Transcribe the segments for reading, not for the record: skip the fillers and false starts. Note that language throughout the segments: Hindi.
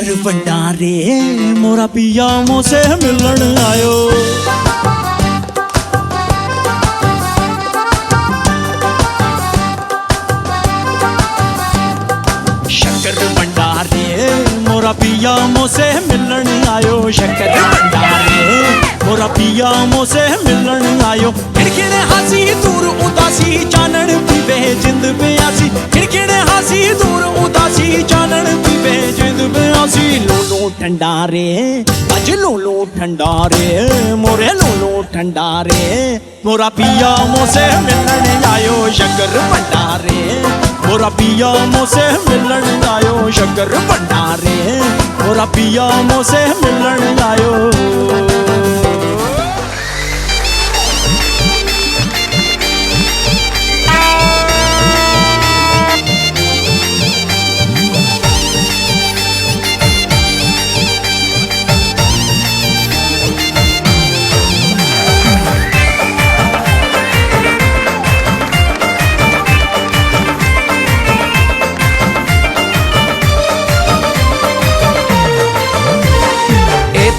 शक्कर भंडारे मोरा पिया मोसे मिलन आयो। शक्कर भंडारे मोरा पिया मोसे मिलन आयो। शक्कर भंडारे मोरा पिया मोसे मिलन आयो। खिड़खिड़े हासी दूर उदासी चानन पीवे जिंद प्यासी। खिड़खिड़े हासी दूर उदासी चानन पीवे जिंद प्यासी। लोलो ठंडारे अज लोलो ठंडारे मोरे लोलो ठंडारे मोरा पिया मोसे मिलन आयो। शक्कर भंडारे मोरा पिया मोसे मिलन आयो। शक्कर भंडारे मोरा पिया मोसे मिलन आयो।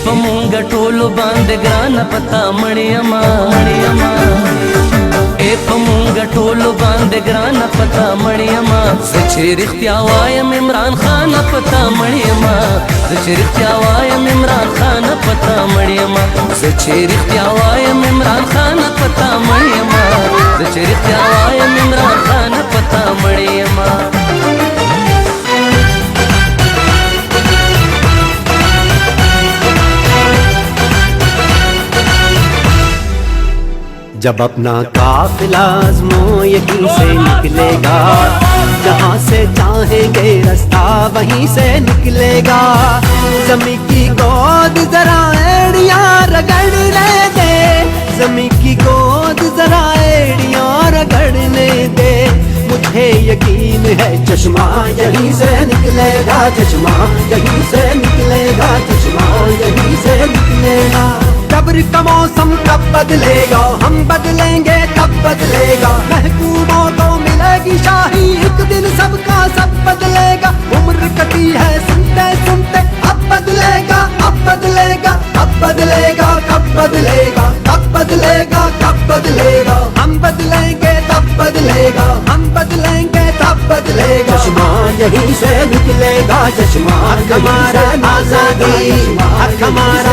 पमूंगा टोलो बांध ग्राना पता मणियमा मणियमा। ए पमूंगा टोलो बांध ग्राना पता मणियमा। सचेरिख्त्यावायम इमरान खान पता मणियमा। सचेरिख्त्यावायम इमरान खान पता मणियमा। सचेरिख्त्यावायम इमरान खान पता मणियमा। सचेरिख्त्यावायम इमरान खान पता मणियमा। जब अपना काफिला आज़मो यकीन से निकलेगा। जहाँ से चाहेंगे रास्ता वहीं से निकलेगा। ज़मीं की गोद जरा एड़ियाँ रगड़ने दे। ज़मीं की गोद जरा एड़ियाँ रगड़ने दे। मुझे यकीन है चश्मा यहीं से निकलेगा। चश्मा यहीं से निकलेगा। चश्मा यहीं से निकलेगा। कब्र का मौसम कब बदलेगा हम बदलेंगे तब बदलेगा। महबूबों को मिलेगी शाही एक दिन सबका सब बदलेगा। उम्र कटी है सुनते सुनते अब बदलेगा अब बदलेगा अब बदलेगा कब बदलेगा कब बदलेगा कब बदलेगा। हम बदलेंगे तब बदलेगा हम बदलेंगे तब बदलेगा। चश्मा यहीं से निकलेगा। चश्मा हमारा आजादी हक हमारा